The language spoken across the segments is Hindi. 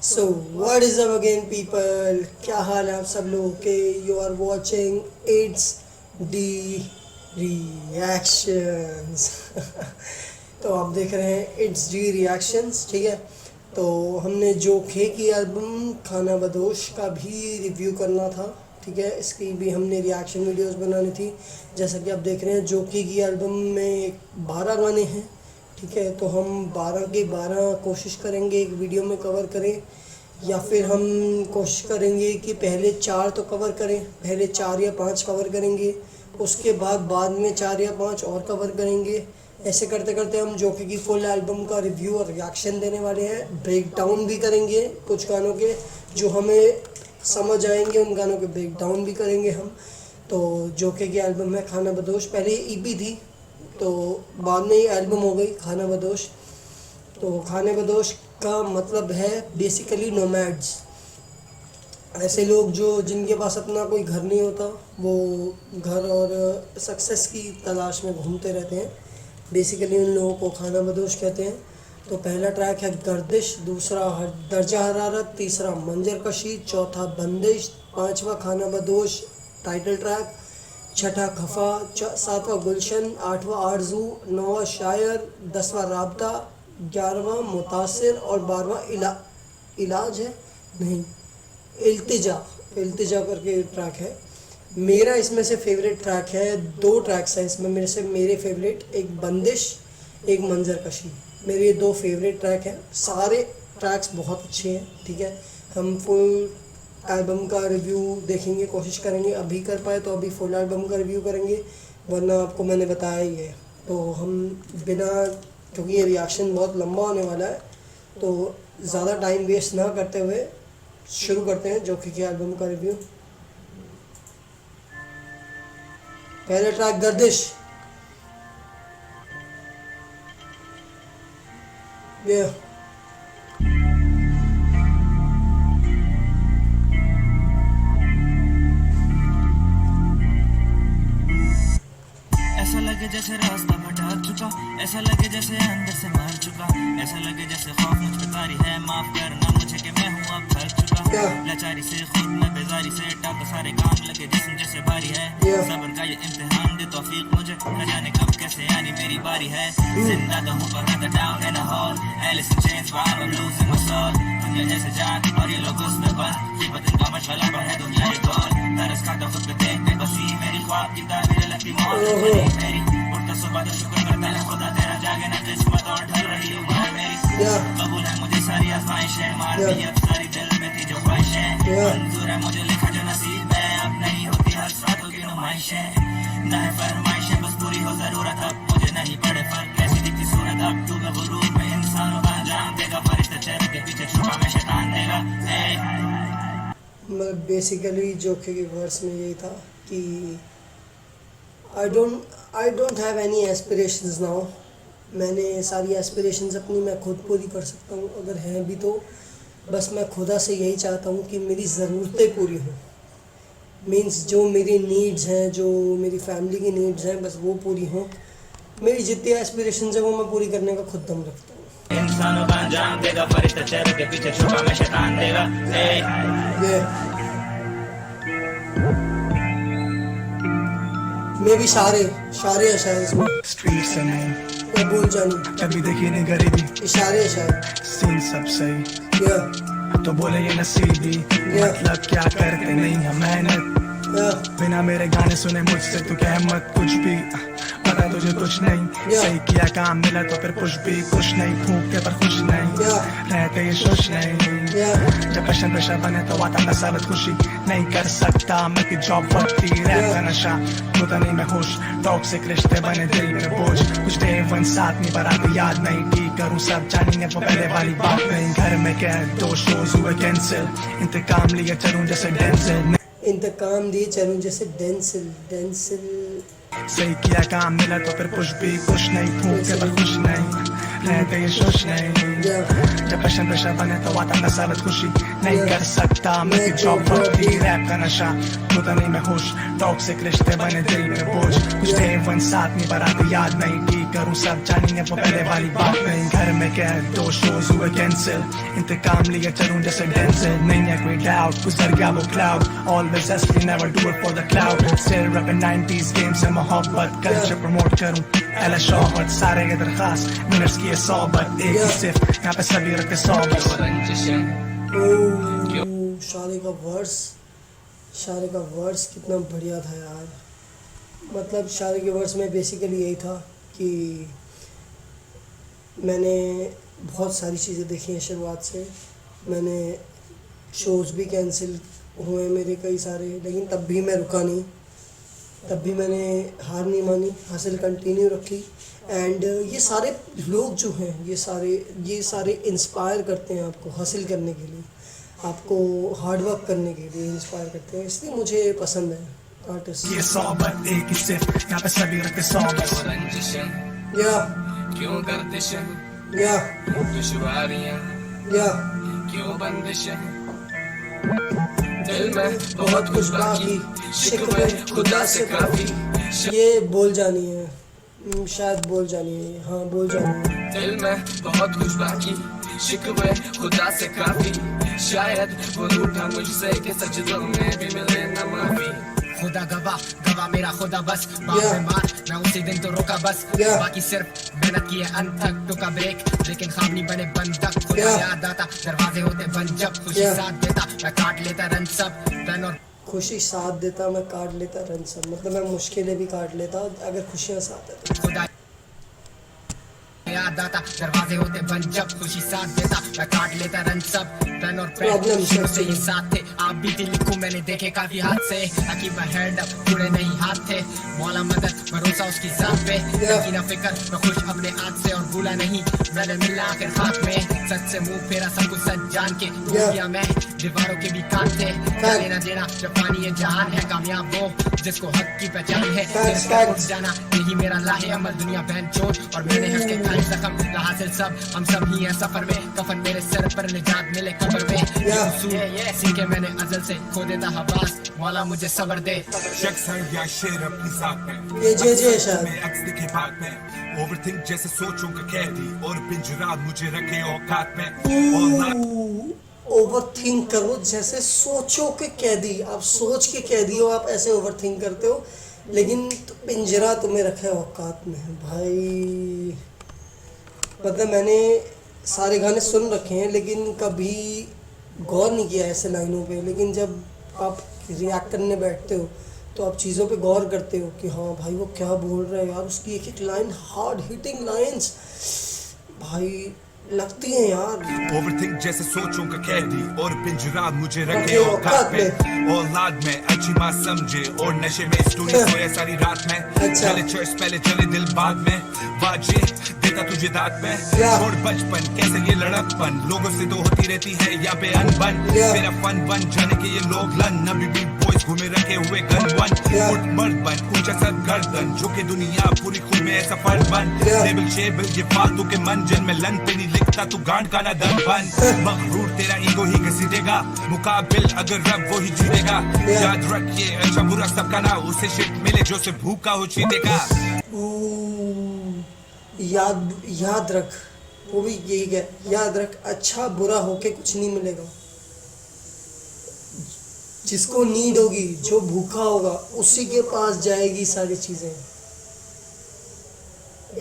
So what is up again people, क्या हाल है आप सब लोगों के। You are watching it's D reactions. तो आप देख रहे हैं इट्स डी रिएक्शंस, ठीक है। तो हमने जोखे की एल्बम खाना बदोश का भी रिव्यू करना था, ठीक है। इसकी भी हमने रिएक्शन वीडियोस बनानी थी। जैसा कि आप देख रहे हैं जोखे की एल्बम में 12 गाने हैं, ठीक है। तो हम 12 के 12 कोशिश करेंगे एक वीडियो में कवर करें, या फिर हम कोशिश करेंगे कि पहले 4 तो कवर करें, पहले 4 या 5 कवर करेंगे, उसके बाद में 4 या 5 और कवर करेंगे। ऐसे करते करते हम जोखे की फुल एल्बम का रिव्यू और रिएक्शन देने वाले हैं। ब्रेक डाउन भी करेंगे कुछ गानों के, जो हमें समझ आएंगे उन गानों के ब्रेक डाउन भी करेंगे हम। तो जोखे की एल्बम में खाना बदोश, पहले ईपी थी तो बाद में ही एल्बम हो गई खाना बदोश। तो खाने बदोश का मतलब है बेसिकली नोमैड्स, ऐसे लोग जो जिनके पास अपना कोई घर नहीं होता, वो घर और सक्सेस की तलाश में घूमते रहते हैं। बेसिकली उन लोगों को खाना बदोश कहते हैं। तो पहला ट्रैक है गर्दिश, दूसरा दर्जा हरारत, तीसरा मंजर कशी, चौथा बंदिश, पांचवा खाना बदोश टाइटल ट्रैक, छठा खफा, सातवां गुलशन, आठवां आरजू, नौवां शायर, 10वां राबता, 11वां मुतासिर और 12वां इलाज है नहीं इल्तिजा करके ट्रैक है। मेरा इसमें से फेवरेट ट्रैक है, 2 ट्रैक्स हैं इसमें मेरे से मेरे फेवरेट, एक बंदिश एक मंजर कशी। मेरे ये 2 फेवरेट ट्रैक हैं। सारे ट्रैक्स बहुत अच्छे हैं, ठीक है। हम फुल एल्बम का रिव्यू देखेंगे, कोशिश करेंगे, अभी कर पाए तो अभी फुल एल्बम का रिव्यू करेंगे, वरना आपको मैंने बताया ही है। तो हम बिना, क्योंकि ये रिएक्शन बहुत लंबा होने वाला है, तो ज़्यादा टाइम वेस्ट ना करते हुए शुरू करते हैं जोखे की एल्बम का रिव्यू। पहले ट्रैक गर्दिश, ये ऐसा लगे जैसे रास्ता भटक चुका, ऐसा लगे जैसे अंदर से मर चुका, ऐसा लगे जैसे खौफ मुझ पे तारी है, माफ करना मुझे कि मैं हूँ अब थक चुका। लाचारी से खुद में बेजारी से टाका सारे काम लगे जिस्म जैसे भारी है। सब्र का ये इम्तिहान दे तौफीक मुझे, न जाने कब कैसे आनी मेरी बारी है। जिंदा तो हूँ पर मैं down in a hole, Alice in chains while I am losing my soul. दुनिया जैसे जान और ये लोग उस पे बंद, कीमत इनका मशगला पर है दुनिया एक गोल। तरस खाता खुद पे देखते बसी मेरी ख्वाब की ताबीर लगती मौत मेरी। उठता सुबह तो शुक्र करता है खुदा तेरा, जागे ना किस्मत और ढल रही उम्र मेरी। कबूल है मुझे सारी आजमाइशें, मार दी अब सारी दिल में थी जो ख्वाहिशें। मंजूर है मुझे लिखा जो नसीब है, अब नहीं होती हर रातों की नुमाइशें। ना है फरमाइशें बस पूरी हो जरूरत, अब मुझे नहीं पड़े फर्क कैसी दिखती सूरत। अब तू गुरूर में इंसानों का अंजाम देगा, फरिश्ता चेहरे के पीछे छुपा में शैतान देगा। मतलब बेसिकली जोखे के वर्ड्स में यही था कि I don't have any aspirations now. मैंने सारी एस्पिरेशंस अपनी मैं खुद पूरी कर सकता हूँ, अगर हैं भी तो बस मैं खुदा से यही चाहता हूँ कि मेरी ज़रूरतें पूरी हों। मीन्स जो मेरी नीड्स हैं, जो मेरी फैमिली की नीड्स हैं, बस वो पूरी हों। मेरी जितनी एस्पिरेशंस हैं वो मैं पूरी करने का खुद दम रखता हूँ। इंसानों का अंजाम देगा, फरिश्ता चेहरे के पीछे छुपा में शैतान देगा। मैं भी सारे है शायद इसमें, स्ट्रीट से नहीं मैं भूल जानू, कभी देखी नहीं गरीबी, इशारे है शायद, सीन सब सही तो बोले ये नसीबी। मतलब क्या करते नहीं हम मेहनत, बिना मेरे गाने सुने मुझसे तू क्या हिम्मत। कुछ भी पता तुझे कुछ नहीं, सही किया काम मिला तो फिर कुछ भी कुछ नहीं। फूक के पर खुश नहीं रहते ये खुश नहीं, जब पैशन पेशा बने तो आता मैं साबित खुशी नहीं कर सकता। मैं की जॉब वक्ती रैप का नशा होता नहीं मैं खुश, टॉक्सिक रिश्ते बने दिल में बोझ। कुछ डे 1 साथ नहीं बराबर याद नहीं, ठीक करूँ सब जानेंगे वो पहले वाली बात नहीं। घर में क्या 2 शोज हुए कैंसिल, इंतकाम लिए चलूं जैसे डेंसिल, इंतकाम दिए चलूं जैसे डेंसिल। सही किया काम मिला तो फिर कुछ भी कुछ नहीं। फूक के पर खुश नहीं रहते ये खुश नहीं, जब पैशन पेशा बने तो आता मैं साबित खुशी नहीं कर सकता। मैं की जॉब वक्ती रैप का नशा होता नहीं मैं खुश, टॉक्सिक रिश्ते बने दिल में बोझ। कुछ डे 1 साथ नहीं बराबर याद नहीं, ठीक करूं सब जानेंगे वो पहले वाली बात नहीं। घर में क्या 2 शोज हुए कैंसिल, इंतकाम लिए चलूं जैसे डेंसिल। नहीं है कोई डाउट गुजर गया वो clout, always hustling never do it for the clout. Still rapping 90s game से मोहब्बत, कल्चर प्रमोट करूं एला शौहरत। सारे के दरखास्त विनर्स की सोबत, एक ही सिर्फ यहाँ पे सभी रखते सोबत। शारे का वर्स कितना बढ़िया था यार। मतलब शारे के वर्स में बेसिकली यही था कि मैंने बहुत सारी चीज़ें देखी हैं शुरुआत से। मैंने शोज़ भी कैंसिल हुए मेरे कई सारे, लेकिन तब भी मैं रुका नहीं, तब भी मैंने हार नहीं मानी, हासिल कंटिन्यू रखी। एंड ये सारे लोग जो हैं ये सारे इंस्पायर करते हैं आपको हासिल करने के लिए, आपको हार्ड वर्क करने के लिए इंस्पायर करते हैं, इसलिए मुझे पसंद है आर्टिस्ट। ये सोबत एक ही सिर्फ यहाँ पे सभी रखते सोबत। या क्यों गर्दिशें, या दुश्वारियां, या क्यों बंदिशें, दिल में बहुत कुछ बाकी, शिकवे खुदा से काफी। ये बोल जानी है, शायद बोल जानी है, हाँ बोल जानी है। दिल में बहुत कुछ बाकी, शिकवे खुदा से काफी। शायद वो रूठा मुझसे कि सजदों में भी मिले न माफी। खुदा गवाह मेरा खुदा बस, बाप में मार मैं उसी दिन तो रोका बस। बाकी सिर्फ मेहनत की है अंत तक, टुका ब्रेक लेकिन खाम नहीं बने बंधक। खुदा याद आता दरवाजे होते बंद जब खुशी साथ देता मैं काट लेता रन सब पेन और खुशी साथ देता मैं काट लेता रन सब, मतलब मैं मुश्किलें भी काट लेता अगर खुशियाँ साथ देता। खुदा याद आता दरवाजे होते बंद जब खुशी साथ देता मैं काट लेता रन सब पेन और पेन। शुरू से ये साथ थे आप भी थी लिखूं मैंने देखे काफी हाथ से। ताकि मैं हैंड अप पूरे नहीं हाथ थे, मौला मदद भरोसा उसकी जात पे। की ना फिक्र मैं खुश अपने हाथ से और भूला नहीं मैंने मिलना आखिर हाथ में। सच से मुंह फेरा सब कुछ सच जान के किया मैं, दीवारों के भी कान थे लेना देना जब पानी ये जहान है। कामयाब वो जिसको हक की पहचान है, उठ जाना यही मेरा लाहे अमल। दुनिया बहन चोट और मैंने हंस के खाई जख्म हासिल सब हम सब ही हैं सफर में। कफन मेरे सर पर निजात मिले कब्र में, सीखे मैंने अजल से खो देता हवास। मौला मुझे सब्र दे। शख्स है या शेर अपनी साथ में, ये जे शायद में अक्स दिखे बात में। ओवरथिंक जैसे सोचों का कैदी और पिंजरा मुझे रखे औकात में। ओवरथिंक करो जैसे सोचों के कैदी, आप सोच के कैदी हो, आप ऐसे ओवरथिंक करते हो, लेकिन पिंजरा तुम्हें रखे औकात में। भाई मतलब मैंने सारे गाने सुन रखे हैं लेकिन कभी गौर नहीं किया ऐसे लाइनों पे। लेकिन जब आप रिएक्ट करने बैठते हो तो आप चीज़ों पे गौर करते हो कि हाँ भाई वो क्या बोल रहा है यार, उसकी एक एक लाइन हार्ड हिटिंग लाइंस भाई लगती हैं यार। ओवरथिंक जैसे सोचों का कैदी और पिंजरा मुझे रखे औकात में। औलाद में अच्छी बात समझे और नशे में स्टोरी सोया सारी रात में। चले चर्च पहले चले दिल बाद में, बाजे देता तुझे दांत में। छोड़ बचपन कैसे ये लड़कपन, लोगों से तो होती रहती है या पे अनबन। मेरा फन बन जाने के ये लोग लन, अभी भी बॉयज घूमे रखे हुए गन वन। उठ मर्द बन ऊंचा सर गर्दन, जो कि दुनिया पूरी खुद में ऐसा फर्द बन। टेबल शेबल ये फालतू के मंजन में लन पे नहीं लिखता तू गांड का ना दम बन। मगरूर तेरा ईगो ही घसीटेगा, मुकाबिल अगर रब वो ही जीतेगा। याद रख ये अच्छा बुरा सबका ना, उसे शिट मिले जो से भूखा हो चीतेगा। याद रख, वो भी यही है, याद रख अच्छा बुरा होके कुछ नहीं मिलेगा। जिसको नीड होगी, जो भूखा होगा, उसी के पास जाएगी सारी चीज़ें।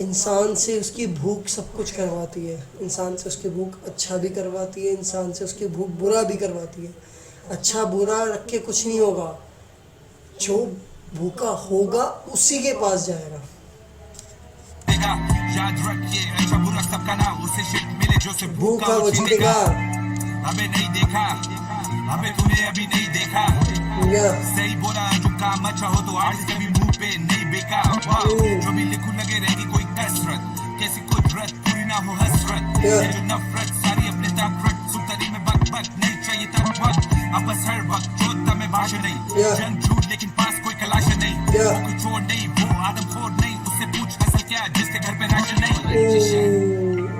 इंसान से उसकी भूख सब कुछ करवाती है, इंसान से उसकी भूख अच्छा भी करवाती है, इंसान से उसकी भूख बुरा भी करवाती है। अच्छा बुरा रख के कुछ नहीं होगा, जो भूखा होगा उसी के पास जाएगा। याद रखिए अच्छा बुरा सबका ना, उसे शिट मिले जो से भूखा वो जीतेगा। हमें नहीं देखा, हमें तूने अभी नहीं देखा। सही बोला जो काम अच्छा हो तो आज कभी मुंह पे नहीं बेका। जो भी लिखूं लगे रहेगी कोई कसरत, कैसी कुदरत पूरी ना हो हसरत। ये जो नफरत सारी अपने ताकत, सुतरी में बक बक नहीं चाहिए तक वक्त। अब बस हर वक्त जोता में भाषण नहीं, जंग झूठ लेकिन पास कोई कलाश नहीं। वो कोई चोर नहीं, वो आदमखोर नहीं, उससे पूछ असल क्या जिसके घर पे राशन नहीं।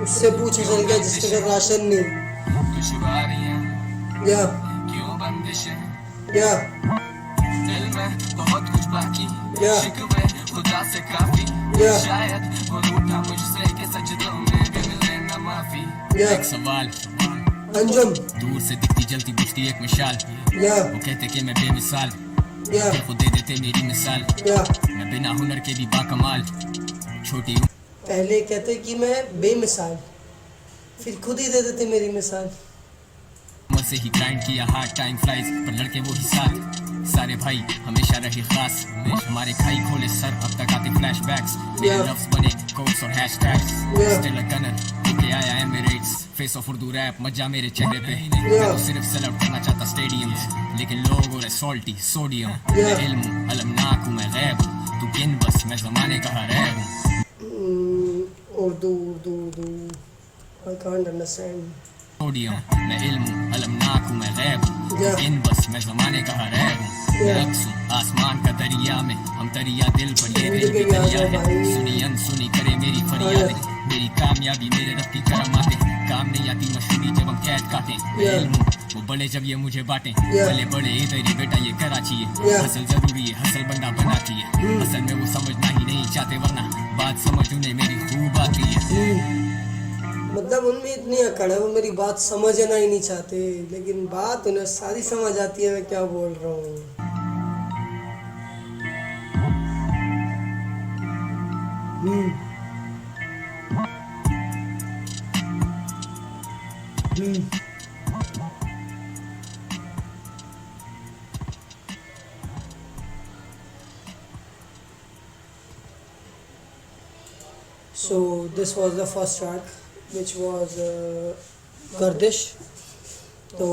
उससे पूछ असल क्या जिसके घर राशन नहीं। या क्यों बंदिशें, या दिल में बहुत कुछ बाकी, शिकवे खुदा से काफी Yeah. शायद वो रूठा मुझसे कि सजदों में भी मिले ना माफी Yeah. एक सवाल अंजुम दूर से दिखती जलती बुझती एक मिसाल या वो कहते कि मैं बेमिसाल या फिर खुद दे देते मेरी मिसाल या मैं बिना हुनर के भी बाकमाल छोटी पहले कहते कि मैं बेमिसाल, फिर खुद ही दे देते मेरी मिसाल। उम्र से ही ग्राइंड किया हार्ड टाइम फ्लाइज पर लड़के वो ही साथ सारे भाई हमेशा रहे खास हमारे खाई खोले सर अब तक आते फ्लैशबैक्स मेरे Yeah. लफ्ज बने कोट्स और hashtags Yeah. Still a gunner होके आया Emirates face off Urdu rap मजा मेरे चेहरे पे मैं Yeah. तो सिर्फ सेल आउट करना चाहता स्टेडियम्स लेकिन लोग और सॉल्टी सोडियम Yeah. मैं इल्म अलमनाक हूँ मैं गैब हूँ तू गिन बस मैं जमाने का हरैब हूँ Urdu Urdu Urdu I can't understand. Sodium मैं इल्म हूँ अलमनाक हूँ मैं गैब हूँ Yeah. गिन बस मैं जमाने का हरैब हूँ Yeah. रक्स हूँ आसमान का दरिया में हम दरिया दिल पर ये दिल भी जिंदगी दरिया आ जाए है भाई। सुनी अनसुनी करे मेरी फरियादें मेरी कामयाबी मेरे रब की करमाते काम नहीं आती मशहूरी जब हम कैद काटे मैं Yeah. इल्म हूँ, वो बड़े जब ये मुझे बांटे Yeah. भले बड़े इधर ही बेटा ये कराची है Yeah. हसल जरूरी है हसल बंदा बनाती है असल में वो समझना ही नहीं चाहते वरना बात समझ उन्हें मेरी खूब आती है मतलब उनमें इतनी अकड़ है, वो मेरी बात समझना ही नहीं चाहते, लेकिन बात उन्हें सारी समझ आती है मैं क्या बोल रहा हूँ। So this was the first track, which was गर्दिश। तो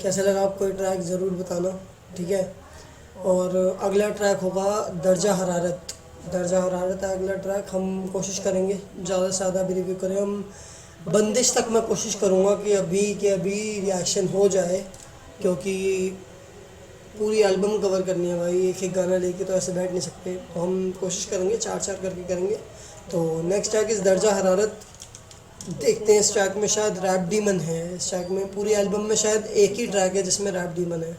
कैसा लगा आपको ये ट्रैक ज़रूर बताना, ठीक है। और अगला ट्रैक होगा दर्जा हरारत। दर्जा हरारत है अगला ट्रैक। हम कोशिश करेंगे ज़्यादा से ज़्यादा भी रिव्यू करें। हम बंदिश तक मैं कोशिश करूँगा कि अभी रिएक्शन हो जाए, क्योंकि पूरी एल्बम कवर करनी है भाई, एक एक गाना लेके तो ऐसे बैठ नहीं सकते। तो हम कोशिश करेंगे 4-4 करके करेंगे। तो नेक्स्ट ट्रैक इस दर्जा हरारत। देखते हैं इस ट्रैक में शायद रैप डीमन है। इस ट्रैक में पूरी एल्बम में शायद एक ही ट्रैक है जिसमें रैप डीमन है।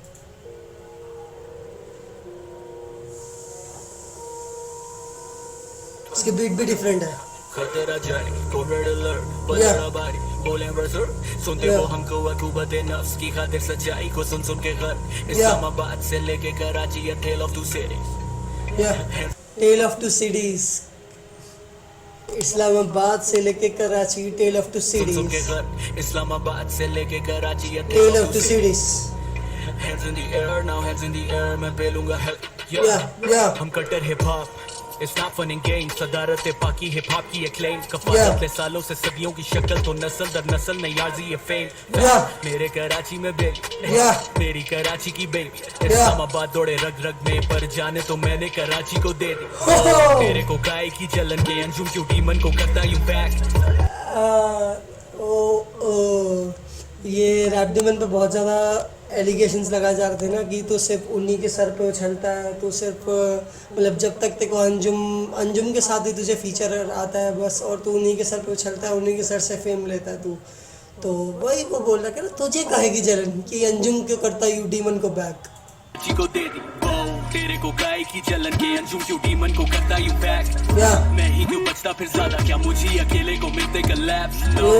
इसकी बीट भी डिफरेंट है। खतरा जाए कोविड अलर्ट बदला बारी बोले बसर सुनते Yeah. वो हमको अकूबते नफ्स की खातिर सच्चाई को सुन सुन के घर इस्लामाबाद से लेके कराची या टेल ऑफ टू सिटीज या tale of two cities. Islamabad से लेके कराची, टेल ऑफ टू सुन सुन के सिटीज, घर इस्लामाबाद से लेके कराची या tale of two cities. Hands in the air now hands in the air मैं पेलूंगा हेल्प या हम कट्टर hip hop It's not fun and games सदारत पाकी हिप हॉप की acclaim कफायत सालों से सदियों की शक्ल तो नस्ल दर नस्ल नहीं यार्जी ये फेम मेरे कराची में बेबी मेरी कराची की बेबी इस्लामाबाद दौड़े रग रग में पर जाने तो मैंने कराची को दे दी तेरे को काय की जलन के अंजुम क्यों डीमन को करता यूं बैक ये रैप डीमन पे बहुत ज़्यादा एलिगेशंस लगाए जा रहे थे ना कि तो सिर्फ उन्हीं के सर पे उछलता है, तो सिर्फ मतलब जब तक तेको अंजुम के साथ ही तुझे फीचर आता है बस, और तू उन्हीं के सर पे उछलता है, उन्हीं के सर से फेम लेता है तू। तो वही वो बोल रहा है ना, तुझे कहेगी जलन कि अंजुम क्यों करता है यू डीमन को बैक। जी को दे दी तेरे को काय की जलन के अंजुम क्यों डीमन को करता यू बैक मैं ही क्यों बचता फिर ज्यादा क्या मुझे अकेले को मिलते collapse no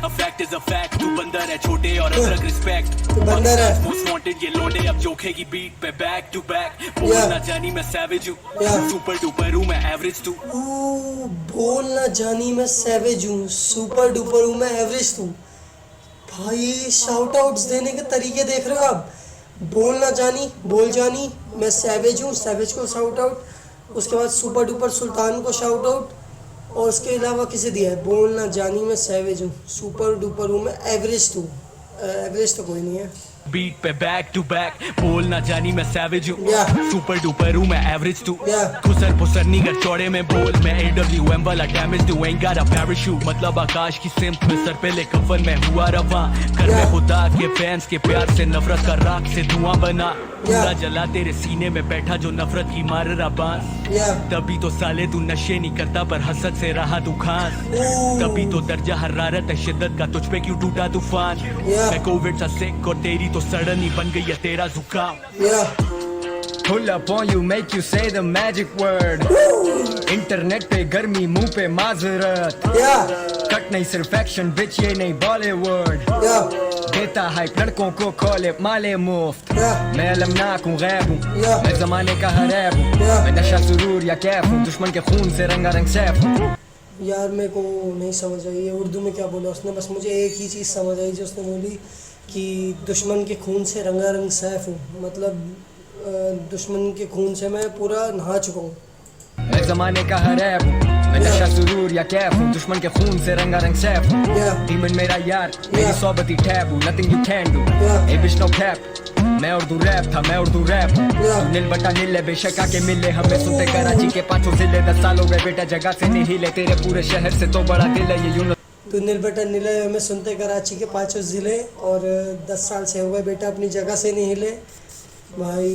a fact is a fact तू बंदर है छोटे और अदरक रिस्पेक्ट बंदर है मोस्ट वांटेड ये लौंडे अब जोखे की बीट पे बैक टू बैक बोलना जानी मैं सैवेज हूं सुपर डुपर हूं मैं एवरेज तू बोलना जानी मैं सैवेज हूँ, सुपर डुपर हूँ मैं एवरेज तू। भाई शाउट आउट्स देने के तरीके देख रहे हो आप। बोलना जानी, बोल जानी, मैं सैवेज हूँ, सैवेज को शाउट आउट, उसके बाद सुपर डुपर सुल्तान को शाउट आउट, और उसके अलावा किसे दिया है? बोलना जानी मैं सैवेज हूँ, सुपर डुपर हूँ मैं एवरेज तू। एवरेज तो कोई नहीं है। बीट पे बैक टू बैक बोलना जानी मैं सैवेज हूँ सुपर डुपर हूँ मैं एवरेज तू खुसर फुसर निगर चौड़े में बोल मैं AWM वाला damage too ain't got a parachute मतलब आकाश की सिमत में सर पे ले कफन में हुआ रवां कर में खुदा के फैंस के प्यार से नफरत का राख से धुआं बना पूरा जला तेरे सीने में बैठा जो नफरत की मार रहा बांस तभी तो साले तू नशे नहीं करता पर हसद से रहा तू खान तभी तो दर्जा हरारत है शिद्दत का तुझ पे क्यों टूटा तूफान मैं कोविड सा सिक और तेरी तो सड़न ही बन गई है तेरा जुकाम Pull up on you, make you say the magic word. Internet पे गर्मी, मुंह पे माजरत. कट नहीं सिर्फ एक्शन, बिच ये नहीं बॉलीवुड. देता हाइप लड़कों को कॉल माले मुफ्त. मैं अलमनाक हूँ, गैब हूँ, मैं जमाने का हरैब हूँ. मैं नशा सुरूर या कैफ हूँ, दुश्मन के खून से रंगारंग सैफ हूँ. यार मेरे को नहीं समझ आई ये उर्दू में क्या बोला उसने. बस मुझे एक ही चीज़ समझ आई जो उसने बोली कि दुश्मन के खून से रंगारंग सैफ हूँ. मतलब दुश्मन के खून से मैं पूरा नहा चुका हूँ. मैं जमाने का हरैब हूँ, मैं नशा सुरूर या कैफ हूँ, दुश्मन के खून से रंगारंग सैफ हूँ. डीमन मेरा यार, मेरी सोबती टैब हूँ, nothing you can do. A bitch no cap, मैं उर्दू रैप था, मैं उर्दू रैप हूँ. नील बटा नीले बेशक आके मिले हमें, सुनते कराची के 5 जिले. 10 साल हो गए बेटा जगह से नहीं हिले, तेरे पूरे शहर से तो बड़ा दिल है ये यूं. तो नील बटा नीले हमें सुनते कराची के 5 ज़िले और 10 साल से हो गए बेटा अपनी जगह से नहीं हिले. भाई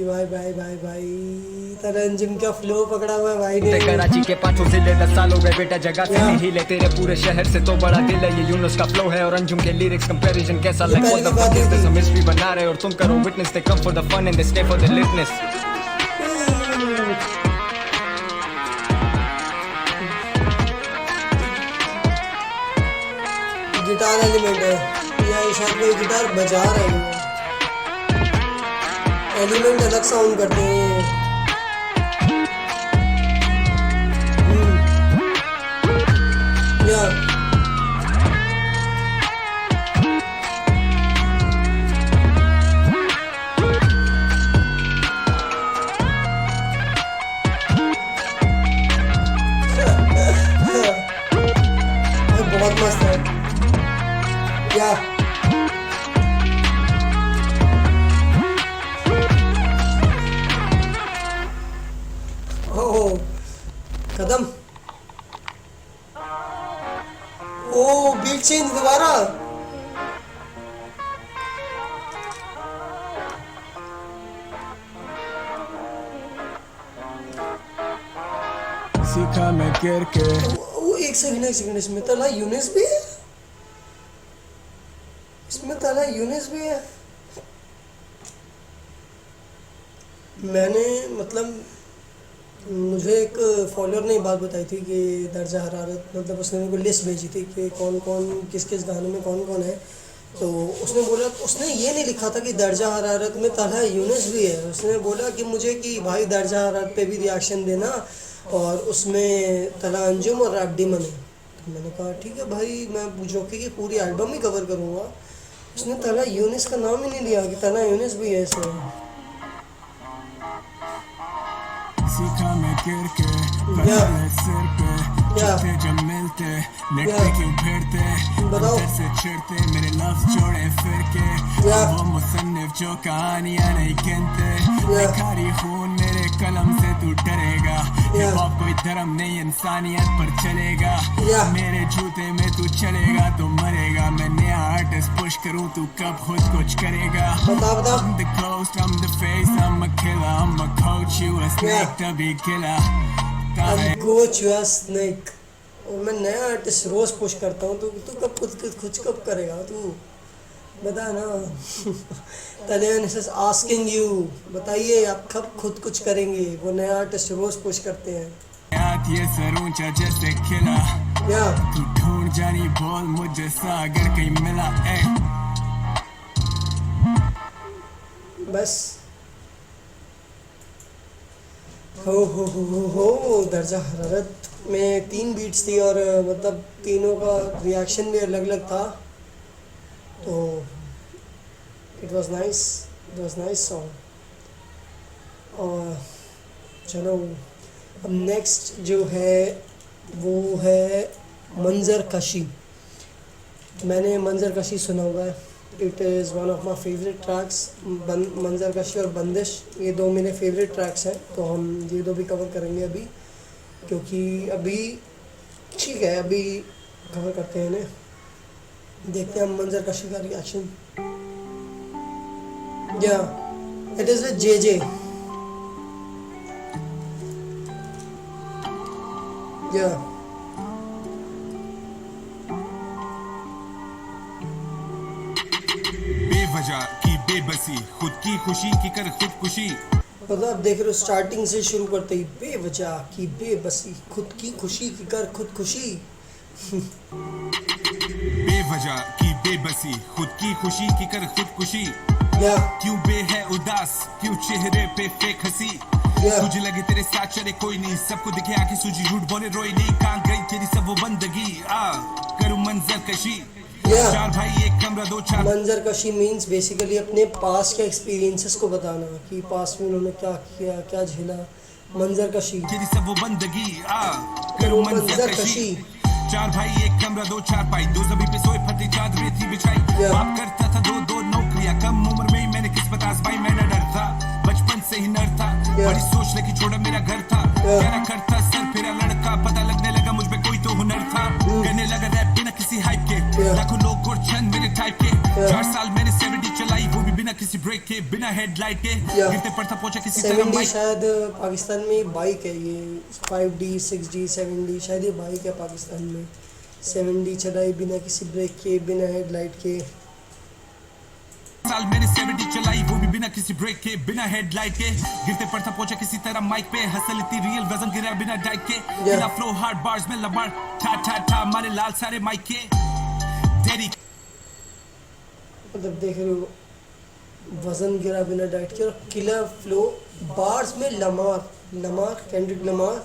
भाई भाई भाई भाई तरंजिम का फ्लो पकड़ा हुआ है भाई ने. कराची के 5 जिले. 10 साल हो गए बेटा जगह से नहीं हिले, तेरे पूरे शहर से तो बड़ा दिल है ये यूनुस का फ्लो है. और अंजुम के लिरिक्स कंपैरिजन कैसा like what the fuck is this. हम हिस्ट्री बना रहे और तुम करो witness. They come for the fun and they stay for the litness. Guitar element है या शायद कोई गिटार बजा रहा है. एलिमेंट अलग साउंड करते हैं. या बहुत मस्त है. या कदम. ओ बीट चेंज दोबारा. सीखा मैं गिर के. वो एक सेकंड इसमें तला यूनिस भी है. इसमें तला यूनिस भी है. मैंने मतलब मुझे एक फॉलोअर ने बात बताई थी कि दर्जा हरारत मतलब उसने मेरे को लिस्ट भेजी थी कि कौन कौन किस किस गाने में कौन कौन है. तो उसने बोला, उसने ये नहीं लिखा था कि दर्जा हरारत में तलहा यूनुस भी है. उसने बोला कि मुझे कि भाई दर्जा हरारत पे भी रिएक्शन देना और उसमें तलहा अंजुम और रैप डीमन है. तो मैंने कहा ठीक है भाई, मैं जोकी की पूरी एल्बम ही कवर करूँगा. उसने तलहा यूनुस का नाम ही नहीं लिया कि तलहा यूनुस भी है इसमें. सीखा मैं गिर के पत्थर सिर पे चलते जब मिलते नेट पे क्यों भिड़ते अंदर से छिड़ते मेरे लफ्ज जोड़े फिर के. वो मुसन्निफ जो कहानियां नहीं गिनते. खारी खून मेरे कलम से तू डरेगा. हिप हॉप कोई धर्म नहीं इंसानियत पर चलेगा. मेरे जूते में तू चलेगा तो मरेगा. मैं नया आर्टिस्ट पुश करूं तू कब खुद कुछ करेगा. I'm the ghost, I'm the face, I'm a killer, I'm a coach, you a snake, तभी गिला. I'm coach, you a snake. और मैं नया आर्टिस्ट रोज पुश करता हूँ. तू कब खुद कब करेगा तू बता ना. तलेन इज आस्किंग यू, बताइए आप कब खुद कुछ करेंगे. वो नया आर्टिस्ट रोज पुश करते हैं. ये सर ऊंचा जैसे खिला. तू ढूंढ जानी बोल मुझे सा अगर कहीं मिला. बस हो दर्जा हरारत में 3 बीट्स थी और मतलब तीनों का रिएक्शन भी अलग अलग था. तो इट वाज नाइस सॉन्ग. और चलो अब नेक्स्ट जो है वो है मंजर कशी. मैंने मंजर कशी सुना हुआ है. It is one of my favourite tracks. मंजर कशी और बंदिश ये 2 मेरे फेवरेट ट्रैक्स हैं. तो हम ये 2 भी कवर करेंगे अभी, क्योंकि अभी ठीक है अभी कवर करते हैं इन्हें. देखते हैं हम मंजर कशी का रिएक्शन. या इट इज़ विद JJ. या बेवजह की बेबसी, खुद की खुशी की कर खुदकुशी. मतलब आप देख रहे हो स्टार्टिंग से शुरू करते ही बेवजह की बेबसी, खुद की खुशी की कर खुदकुशी। बेवजह की बेबसी, खुद की खुशी की कर खुदकुशी। या क्यों बे है उदास, क्यों चेहरे पे फेक हंसी। तुझे लगे तेरे साथ चले कोई नहीं, सबको दिखे आंखें सूजी, झूठ बोले रोई नहीं। कहाँ गई तेरी सब वो बंदगी, करूँ मंजर कशी। चार भाई एक कमरा दो चार। मंजर कशी मीन्स बेसिकली अपने पास के एक्सपीरियंसेस को बताना कि पास में उन्होंने क्या किया, क्या झेला। मंजर कशी, तेरी सब वो बंदगी, करूँ मंजर कशी। चार भाई एक कमरा दो चार पाई, दो जमी पे सोए फटी चादरें थी बिछाई। बाप करता था दो नौकरियां, कम उम्र में ही मैंने किस्मत आजमाई। मैं न डर था, बचपन से ही नर था, बड़ी सोच लेके छोड़ा मेरा घर था। क्या करता सर फिरा लड़का, पता लगने लगा मुझ में कोई तो हुनर था। करने लगा रैप बिना किसी हाइप के, लाखों लोग और चंद मेरे टाइप के। 4 साल मैंने 70 चलाई, वो भी बिना किसी ब्रेक के, बिना हेडलाइट के। गिरते पड़ता पहुंचा किसी तरह 70 माइक। शायद पाकिस्तान में बाइक है ये, 5D 6D 7D शायद ये बाइक है पाकिस्तान में। 70 चलाई बिना किसी ब्रेक के, बिना हेडलाइट के। साल मैंने 70 चलाई, वो भी बिना किसी ब्रेक के, बिना हेडलाइट के। गिरते पड़ता पहुंचा किसी तरह माइक पे, हसल इतनी रियल वजन गिरा बिना डाइट के। गिरा फ्लो हार्ड बार्स में लबाड़, ठा ठा ठा मारे लाल सारे माइक के। डेडी मतलब देख रहे हो वजन गिरा बिना डाइट के, और किलर फ्लो बार्स में लमार केंड्रिक लमार,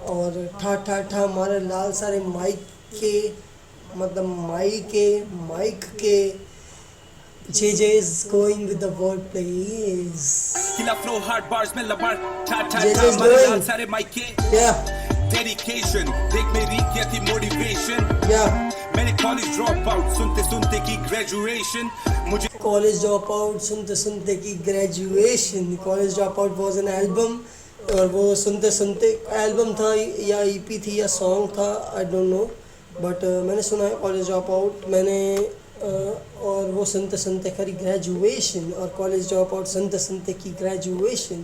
और ठा ठा ठा मारे लाल सारे माइक के, मतलब माइक के। JJ is going with the word please. Qila flow hard bars में लबाड़, ठा ठा JJ ठा is मारे going. लाल सारे माइक के। Yeah, डेडिकेशन देख मेरी क्या थी मोटिवेशन। yeah. मैंने कॉलेज ड्रॉप आउट सुनते सुनते की ग्रेजुएशन। मुझे कॉलेज ड्रॉप आउट सुनते सुनते की graduation. College drop out was an album, और वो सुनते सुनते एल्बम था या EP थी या सॉन्ग था, आई डोंट नो, बट मैंने सुना है कॉलेज ड्रॉप आउट मैंने। और वो सुनते सुनते करी ग्रेजुएशन, और कॉलेज ड्रॉप आउट सुनते सुनते की ग्रेजुएशन।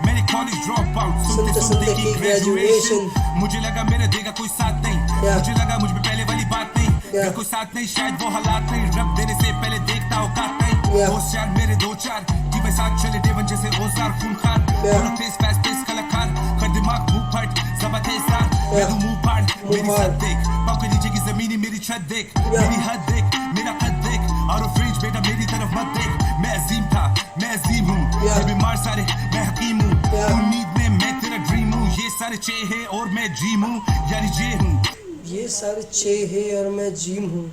मैंने कॉलेज ड्रॉप आउट सुनते सुनते की ग्रेजुएशन। मुझे लगा मेरा देगा कोई साथ नहीं, मुझे लगा मुझ में पहले वाली बात नहीं। अगर कोई साथ नहीं शायद वो हालात नहीं, रब देने से पहले देखता औकात नहीं। होशियार मेरे 2-4 की मैं साथ चले देवन जैसे औजार खूंखार। दोनों फेस पैस पेस कलाकार, कर दिमाग मुंह फट ज़बत है सार। मैं दूं मुंह फाड़, मेरी सद देख, पाँव के नीचे की ज़मीनी मेरी छत देख। मेरी हद देख, मेरा कद देख, और फ्रिज बेटा मेरी तरफ मत देख। मैं अजीम था, मैं अजीम हूँ, ये बीमार सारे मैं हकीम हूँ। उम्मीद में मैं तेरा ड्रीम हूँ, ये सारे चे है और मैं जीम हूँ, यानी जे हूँ। ये सारे चे है और मैं जीम हूँ।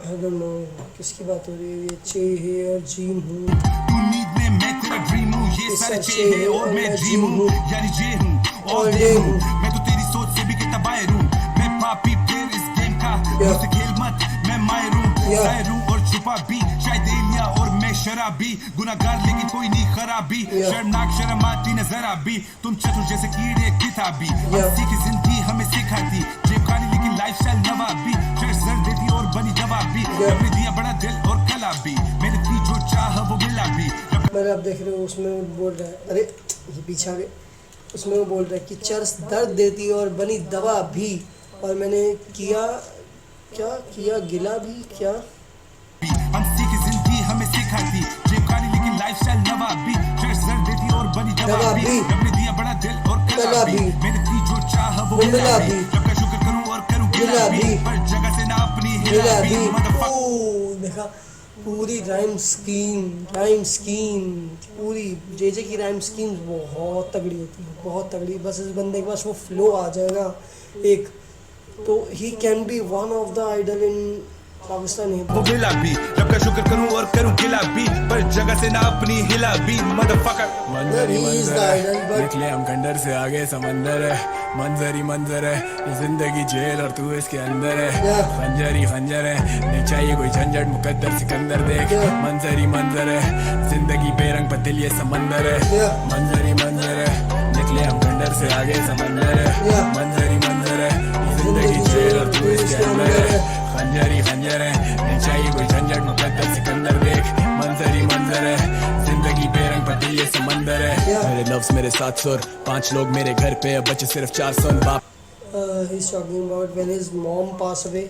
आई डोंट नो किसकी बात हो रही है, ये चे है और जीम हूँ। उम्मीद में मैं तेरा ड्रीम हूँ, ये सारे चे है और मैं जीम हूँ, यानी जे हूँ और डे हूँ। मैं तो तेरी सोच से भी कितना बाहर हूँ, मैं पापी प्लेयर इस गेम का। मुझसे खेल मत, मैं माहिर हूँ, जाहिर हूँ और छुपा भी। शायद एलिया और मैं शराबी, गुनाहगार लेकिन कोई नहीं खराबी। शर्मनाक शर्म आती नजर आबी, तुम चतुर जैसे कीड़े किताबी। हंसी की जिंदगी हमें सिखाती, जेब खाली लेकिन लाइफस्टाइल नवाबी। शर्ट सर देती और बनी जवाबी, रब ने दिया बड़ा दिल और कला भी। मैंने की जो चाह वो मिला भी। मैंने आप देख रहे हो उसमें वो बोल रहा है, अरे ये पीछे आ गए। उसमें वो बोल रहा है कि चर्च दर्द देती और बनी दवा भी, और मैंने किया गिला भी क्या। हंसी की जिंदगी हमें सिखाती, जेब खाली लेकिन लाइफस्टाइल नवाबी। शर्ट सर देती और बनी जवाबी, रब ने दिया बड़ा दिल और कला भी। मैंने की जो चाह वो मिला भी। रब का शुक्र करूं और करूं गिला भी, पर जगह से ना अपनी हिला भी। देखा पूरी राइम स्कीम पूरी JJ की राइम स्कीम बहुत तगड़ी होती है, बहुत तगड़ी। बस इस बंदे के पास वो फ्लो आ जाएगा एक, तो he can be one of the idol in Pakistan. वो मिला भी, रब का शुक्र करूं और करूं गिला भी, पर जगह से ना अपनी हिला भी। मदरफकर मंजरी मंजर है, निकले हम खंडर से आगे समंदर है। मंजरी मंजर है, ये जिंदगी जेल और तू इसके अंदर है। खंजरी खंजर है, नहीं चाहिए कोई झंझट मुकद्दर सिकंदर देख। मंजरी मंजर है, जिंदगी बेरंग पतिल ये समंदर है। मंजरी मंजर है, निकले हम खंडर से आगे समंदर है। मंजरी मंजर है, ये जिंदगी जेल और तू इसके अंदर है। खंजरी खंजर है, नहीं चाहिए कोई झंझट मुकद्दर सिकंदर देख। मंजरी मंजर है, जिंदगी बेरंग पतिल ये समंदर है। मेरे लफ्ज मेरे साथ सुर, 5 लोग मेरे घर पे, बच्चे सिर्फ 4 सुन। बाप he's talking about when his mom passed away.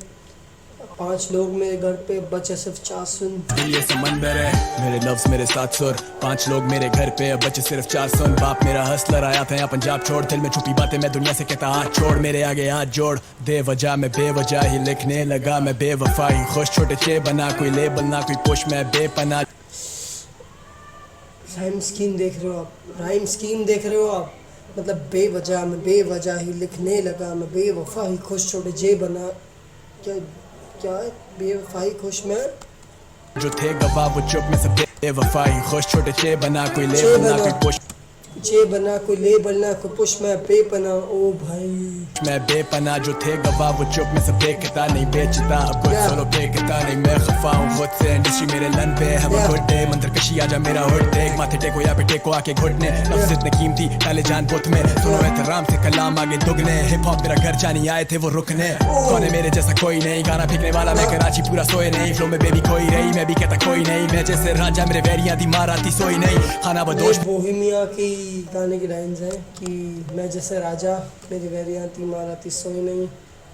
5 लोग मेरे घर पे, बचे सिर्फ 4 सुन। दिल ये समंदर है, मेरे लफ्ज मेरे साथ सुर, 5 लोग मेरे घर पे, अब बचे सिर्फ 4 सुन। बाप मेरा हसलर आया था यहाँ पंजाब छोड़, दिल में छुपी बातें मैं दुनिया से कहता हाथ छोड़, मेरे आगे हाथ जोड़ दे वजह, मैं बेवजह ही लिखने लगा, मैं बेवफा ही खुश, छोटे चे बना, कोई लेबल ना कोई पुश, मैं बेपना। राइम स्कीम देख रहे हो आप, राइम स्कीम देख रहे हो आप, मतलब बेवजह, मैं बेवजह ही लिखने लगा, मैं बेवफा ही खुश, छोटे जे बना। क्या क्या है? बेवफा ही खुश मैं, जो थे गवाह वो चुप में सब बेवफा ही खुश, छोटे चे बना, कोई लेबल ना कोई पुश, जे बना, कोई लेबल ना कोई पुश, मैं बेपना। ओ भाई मैं बेपना, जो थे गवाह वो चुप में सब देखता, नहीं बेचता अब कुछ सोलो फेंकता, नहीं मैं खफा हूँ खुद से, इंडस्ट्री मेरे लन पे हम गुड डे, मंत्र कशी आजा मेरा हुड देख, माथे टेको या पे टेको आके घुटने, लफ्ज़ इतने कीमती डाले जान बुत में, सुनो एहतराम से कलाम आगे दुगने, हिप हॉप मेरा घर जानी आए थे वो रुकने, कौन है मेरे जैसा कोई नहीं, गाना फेंकने वाला मैं, कराची पूरा सोए नहीं, फ्लो में बेबी कोई रही, मैं भी कहता कोई नहीं, मैं जैसे राजा मेरे वैरियां दी मार आती सोई नहीं, खाना बदोश बोहेमिया की गाने की लाइन्स हैं कि मैं जैसे राजा, मेरी वैरियां थी माराती सोई नहीं,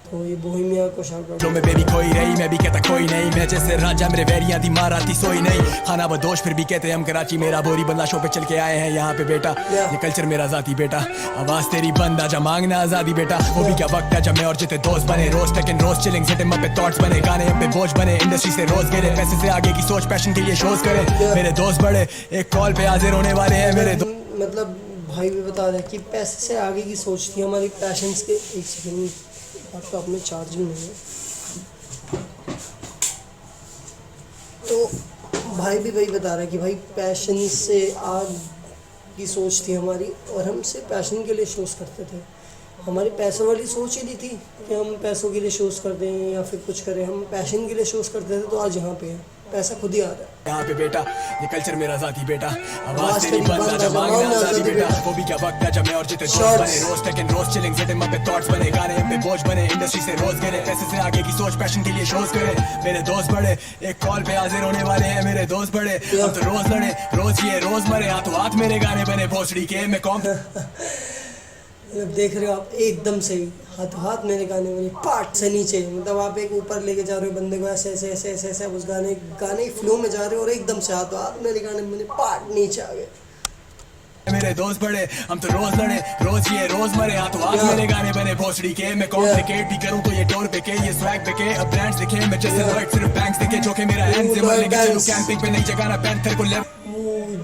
तो ये बोहेमिया को शाउट आउट। फ्लो में बेबी कोई रही, मैं भी कहता कोई नहीं, मैं जैसे राजा मेरे वैरियां दी मार आती सोई नहीं, खाना बदोश फिर भी कहते हम कराची, मेरा बोरी बंदा शो पे चल के आए हैं यहाँ पे बेटा, ये कल्चर मेरा जाती बेटा, आवाज तेरी बंद आजा मांगना आजादी बेटा, वो भी क्या वक्त है जब मैं और जिते दोस्त बने, रोज टेकन रोज चिलिंग सिट हिम अप पे थॉट्स बने, गाने हम पे बोझ बने, इंडस्ट्री से रोज गिरे, पैसे से आगे की सोच, पैशन के लिए शोज करे, मेरे दोस्त बड़े एक कॉल पे हाजिर होने वाले हैं मेरे मतलब भाई भी बता रहे हैं कि पैसे से आगे की सोच थी हमारी, पैशंस के। एक सेकंड, आपका अपने चार्जिंग नहीं है, तो भाई भी वही बता रहा है कि भाई पैशन से आगे की सोच थी हमारी, और हम सिर्फ पैशन के लिए शोज़ करते थे, हमारी पैसों वाली सोच ही नहीं थी कि हम पैसों के लिए शोज़ कर दें या फिर कुछ करें, हम पैशन के लिए शोज़ करते थे, तो आज यहाँ पे है, पैसा खुद ही आ रहा है यहाँ पे बेटा, ये कल्चर मेरा जाती बेटा, आवाज तेरी बंद आजा मांगना आजादी बेटा, वो भी क्या वक्त है जब मैं और जिते दोस्त बने, रोज टेकन रोज चिलिंग सिट हिम अप पे थॉट्स बने, गाने हम पे बोझ बने, इंडस्ट्री से रोज गिरे, पैसे से आगे की सोच, पैशन के लिए शोज करे, मेरे दोस्त बड़े एक कॉल पे हाजिर होने वाले हैं मेरे दोस्त बड़े, हम तो रोज लड़े रोज ये रोज मरे, हाथों हाथ मेरे गाने बने भोसड़ी के, मैं कौन मतलब देख रहे हो आप, एकदम से ही हाथों हाथ मेरे गाने बने, पार्ट से नीचे, मतलब आप एक ऊपर लेके जा रहे हो बंदे को, ऐसे ऐसे ऐसे ऐसे ऐसे उस गाने की फ्लो में जा रहे हो, और एकदम से हाथों हाथ मेरे गाने बने, पार्ट नीचे आ गए। मेरे दोस्त बड़े हम तो रोज लड़े रोज ये रोज मरे, हाथों हाथ मेरे गाने बने भोसड़ी के, मैं कॉम्प्लिकेट भी करूं तो ये टोर पे के, ये स्वैग पे के, अब ब्रांड्स दिखे मैं जैसे वर्ड सिर्फ बैंक्स दिखे, जो कि मेरा हैंड से मर लेके चलूं कैंपिंग पे, नहीं जगाना पैंथर को लेफ्ट,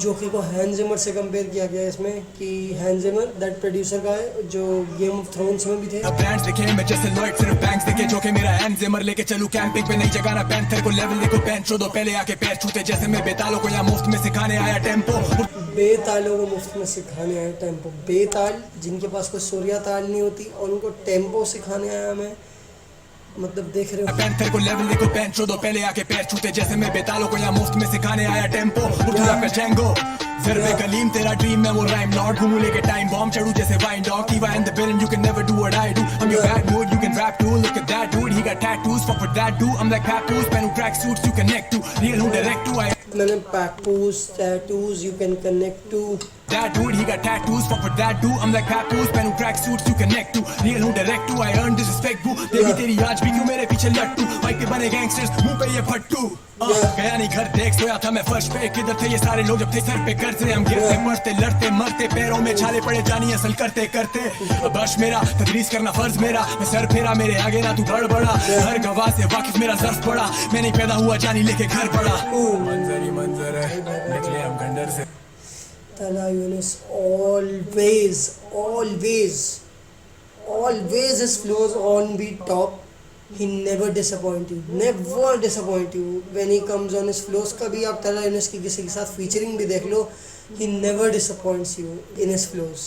जोकी को हैंस जिमर से कंपेयर किया गया इसमें कि हैंस जिमर दैट प्रोड्यूसर का है जो गेम ऑफ थ्रोन्स में भी थे। अब ब्रांड्स दिखे मैं जैसे लॉयड सिर्फ बैंक्स दिखे, जो कि मेरा हैंस जिमर लेके चलूं कैंपिंग पे, नहीं जगाना पैंथर को लेवल देखो बेंच दो पहले आके पैर छूते, जैसे मैं बेतालों को यहाँ मुफ्त में सिखाने आया टेम्पो, बेतालों को मुफ्त में सिखाने आया टेम्पो, बेताल जिनके पास कोई सूर्या ताल नहीं होती और उनको टेम्पो सिखाने आया मैं, मतलब देख रहे हो पैंथर को लेवल देखो बेंच दो पहले आके पैर छूते, जैसे मैं बेतालों को यहाँ मुफ्त में सिखाने आया टेम्पो, उठा पे टेंगो ज़रबे कलीम तेरा ड्रीम मैं वो राइम लॉर्ड, घूमू लेके टाइम बॉम्ब चढ़ू जैसे वाइन डॉग, टीवा in the building you can never do what I do, I'm your bad mood you can rap too, look at that dude he got tattoos, fuck with that dude, I'm like papoose, pehnu track suits you connect to, real हूँ direct to, I मैंने पैकूस tattoos you can connect to, that dude he got tattoos, fuck with that dude, I'm like papoose, pehnu track suits you connect to, real हूँ direct to, I earn disrespect boo, देवी तेरी आज भी क्यों मेरे पीछे लट्टू, माइक पे बने गैंगस्टर्स मुंह पे ये फट्टू, गया नहीं घर देख सोया था मैं फर्श पे, किधर थे ये सारे लोग जब थे सर पे कर्जे, हम गिरते पड़ते लड़ते मरते, पैरों में छाले पड़े जानी असल करते करते, अब अर्श मेरा तदरीस करना फर्ज मेरा, मैं सर फेरा मेरे आगे ना तू बढ़ बड़ा, हर गवाह से वाकिफ मेरा ज़र्फ पड़ा, मैं नहीं पैदा हुआ जानी लेके घर पड़ा, मंजर ही मंजर है निकले हम खंडर से, Tala Yunus always his flows on beat top, he never disappoint you when he comes on his flows, कभी आप तला यूनुस की किसी के साथ फीचरिंग भी देख लो, he never disappoints you in his flows,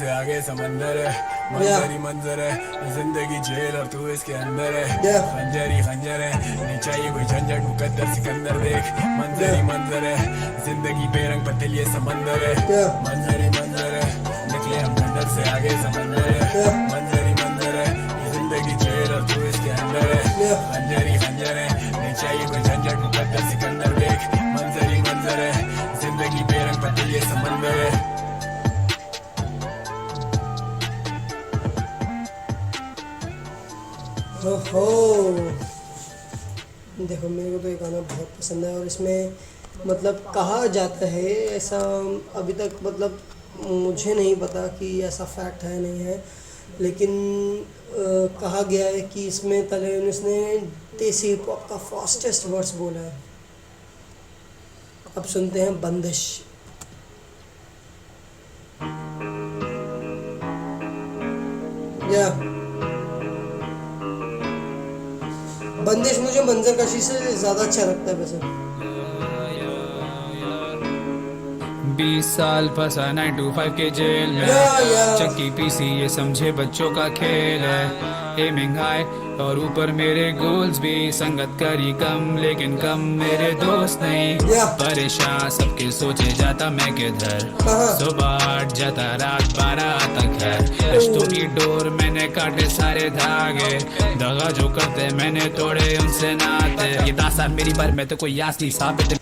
आगे समंदर है मंजर ही मंजर है, जिंदगी जेल और तू इसके अंदर है, खंजर ही खंजर है, नहीं चाहिए कोई झंझट मुकद्दर सिकंदर देख, मंजर ही मंजर है, जिंदगी बेरंग पतिल ये समंदर है, मंजर ही मंजर है, निकले हम खंडर से आगे समंदर है, मंजर ही मंजर है, जिंदगी जेल और तू इसके अंदर है, खंजर ही खंजर है, नहीं चाहिए कोई झंझट मुकद्दर सिकंदर देख, मंजर ही मंजर है, जिंदगी बेरंग पतिल ये समंदर है। ओहो देखो मेरे को तो ये गाना बहुत पसंद है और इसमें मतलब कहा जाता है ऐसा, अभी तक मतलब मुझे नहीं पता कि ऐसा फैक्ट है नहीं है, लेकिन कहा गया है कि इसमें तले उसने देसी हिप हॉप का फास्टेस्ट वर्ड्स बोला है। अब सुनते हैं बंदिश। या बंदिश मुझे मंजर कशी से ज़्यादा अच्छा लगता है वैसे। 20 साल फंसा 9 to 5 के जेल में, चक्की पीसी ये समझे बच्चों का खेल है। एमिंग हाई और ऊपर मेरे गोल्स भी, संगत करी कम लेकिन कम मेरे दोस्त नहीं। परेशान सबके सोचे जाता मैं किधर, सुबह 8 जाता रात 12 तक है। रिश्तों की डोर मैंने काटे सारे धागे, दगा जो करते मैंने तोड़े उनसे नाते। ये दास्तान मेरी पर मैं तो कोई यास नहीं साबित,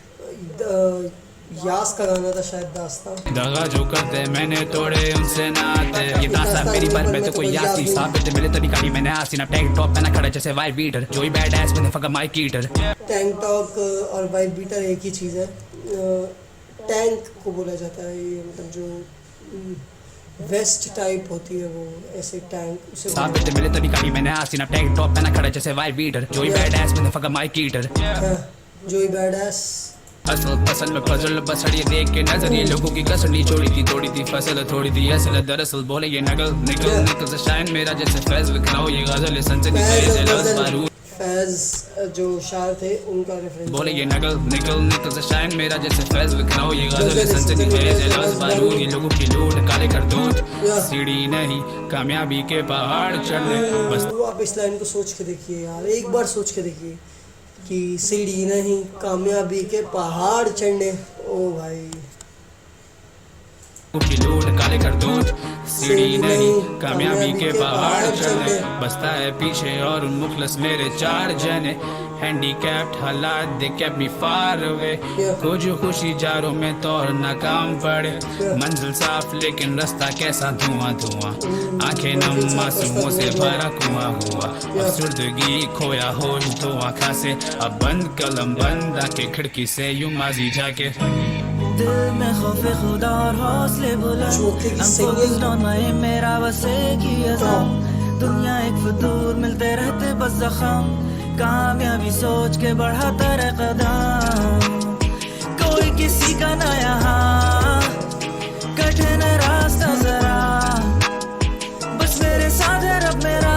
यास का गाना था शायद दास्तान। दगा जो करते मैंने तोड़े उनसे नाते। ये दास्तान मेरी पर मैं तो कोई यास नहीं साबित, मेरे तभी कहीं मैंने आसी ना टैंक टॉप पहना खड़ा जैसे वाइट बीटर, जो ही बैड एस में फका माइक ईटर। टैंक टॉप और वाइट बीटर एक ही चीज़ है। टैंक को बोला जाता है ये, मतलब जो वेस्ट टाइप होती है वो, ऐसे टैंक उसे साबित मेरे तभी कहीं मैंने आसी ना टैंक टॉप पहना खड़ा जैसे वाइट बीटर, जो ही बैड एस में फका माइक ईटर। जो ही बैड एस असल पसंद में फजल बसड़िए देख के नजरिए, लोगों की कसड़ी छोड़ी थी तोड़ी थी फसल थोड़ी थी असल, दरअसल बोले ये नकल निकल निकल से शाइन मेरा जैसे फैज विखराओ ये गजल सनसनी से लफ्ज़ बारूद। फैज जो शायर थे उनका रेफरेंस बोले ये नकल निकल निकल से शाइन मेरा जैसे फैज विखराओ ये गजल सनसनी से लफ्ज़ बारूद। ये लोगों की लूट काले कर दूध, सीढ़ी नहीं कामयाबी के पहाड़ चढ़ने बस। आप इस लाइन को सोच के देखिए यार, एक बार सोच के देखिए कि सीढ़ी नहीं कामयाबी के पहाड़ चढ़ने। ओ भाई की लूट काले कर दूध, सीढ़ी नहीं कामयाबी के पहाड़ चढ़ने बसता है पीछे और उन मुखलस मेरे 4 जने। हैंडीकैप्ड हालात they kept me far away, कुछ खुशी जारों में तो और नाकाम पड़े। मंजिल साफ लेकिन रास्ता कैसा धुआं धुआं, आंखें नम मासूमों से भरा कुआं हुआ। अफसुर्दगी खोया होश तो आँखा से, अब बंद कलम बंद आके खिड़की से यूं माजी जाके। दिल में खौफे खुदा और हौसले बुलंद, मेरा बस एक ही अज़म, दुनिया एक फतूर मिलते रहते बस जख्म, कामयाबी सोच के बढ़ाता रहे कदम। कोई किसी का ना यहाँ कठिन रास्ता जरा, बस मेरे साथ है रब मेरा,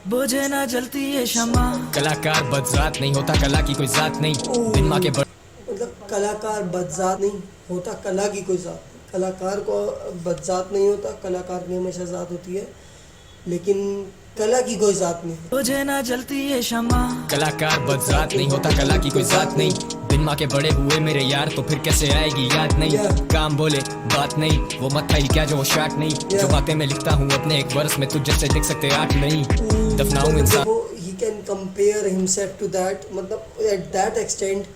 बुझे ना जलती ये शमा। कलाकार बदजात नहीं होता, कला की कोई जात नहीं, दिन माँ के मतलब कलाकार बदजात नहीं होता, कला की कोई जात, कलाकार को बदजात नहीं होता, कलाकार की हमेशा जात होती है, लेकिन कला की कोई जात नहीं। मुझे ना जलती ये शमा। कलाकार बदजात नहीं होता, कला की कोई जात नहीं, दिन माँ के बड़े हुए मेरे यार तो फिर कैसे आएगी याद नहीं। काम बोले बात नहीं, वो मत था ही क्या जो वो शार्ट नहीं, जो बातें मैं लिखता हूँ अपने एक वर्ष में तुझ जैसे लिख सकते 8 नहीं। दफनाऊं इंसान, he can compare himself to that, मतलब at that extent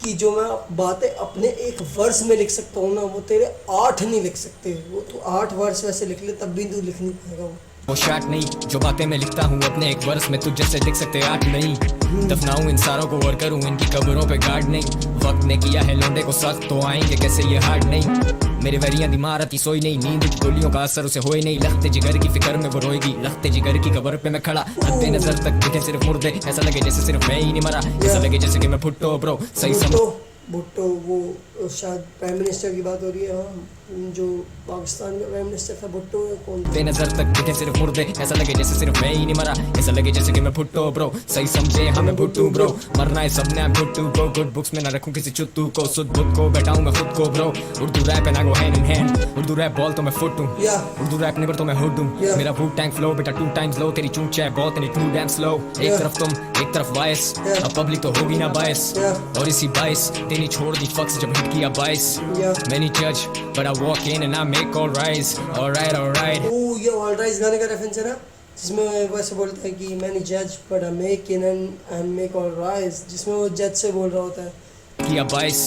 कि जो मैं बातें अपने एक वर्ष में लिख सकता हूँ ना, वो तेरे 8 नहीं लिख सकते। वो तो 8 वर्ष वैसे लिख ले तब भी तू लिख नहीं पाएगा वो शार्ट नहीं, जो बातें मैं लिखता हूँ अपने एक वर्ष में तुझ जैसे लिख सकते 8 नहीं। दफनाऊं इन सारों को और करूँ इनकी कब्रों पे गार्ड नहीं, वक्त ने किया है लौंडे को सख्त तो आएंगे कैसे ये हार्ड नहीं। मेरे वरियां दिमाग आती सोई नहीं, नींद की गोलियों का असर उसे होए नहीं, लखते जिगर की फिक्र में वो रोएगी, लखते जिगर की कब्र पे मैं खड़ा, हद नजर तक दिखे सिर्फ मुर्दे, ऐसा लगे जैसे सिर्फ मैं ही नहीं मरा, ऐसा लगे जैसे कि मैं भुट्टो ब्रो सही समझ। भुट्टो वो शायद प्राइम मिनिस्टर की बात हो रही है, हाँ, जो पाकिस्तान का प्राइम मिनिस्टर था भुट्टो कौन? बेनजर तक दिखे सिर्फ मुर्दे, ऐसा लगे जैसे सिर्फ मैं ही नहीं मरा, ऐसा लगे जैसे कि मैं भुट्टो ब्रो सही समझे, हमें भुट्टू ब्रो मरना है सबने आप भुट्टू ब्रो। गुड बुक्स में ना रखूं किसी चुत्तू को, सुध बुद्ध को बैठाऊं मैं खुद को ब्रो। उर्दू रैप ना go hand in hand, Urdu rap ball तो मैं फुट हूं, उर्दू रैप नेवर तो मैं हुड हूं। मेरा वू टैंक फ्लो बेटा 2 times लो, तेरी चूंच है बहुत नहीं 2 damn slow। एक तरफ तुम एक तरफ वायस, अब पब्लिक तो होगी ना बायस, और इसी बायस देनी छोड़ दी फक्स जब हिट किया 22। Many judge but I walk in and I make all rise, alright alright। ये ऑल राइज गाने का रेफरेंस है ना, जिसमें वैसे बोलते हैं कि मैंने जज but I make in and make all rise, जिसमें वो जज से बोल रहा होता है किया 22।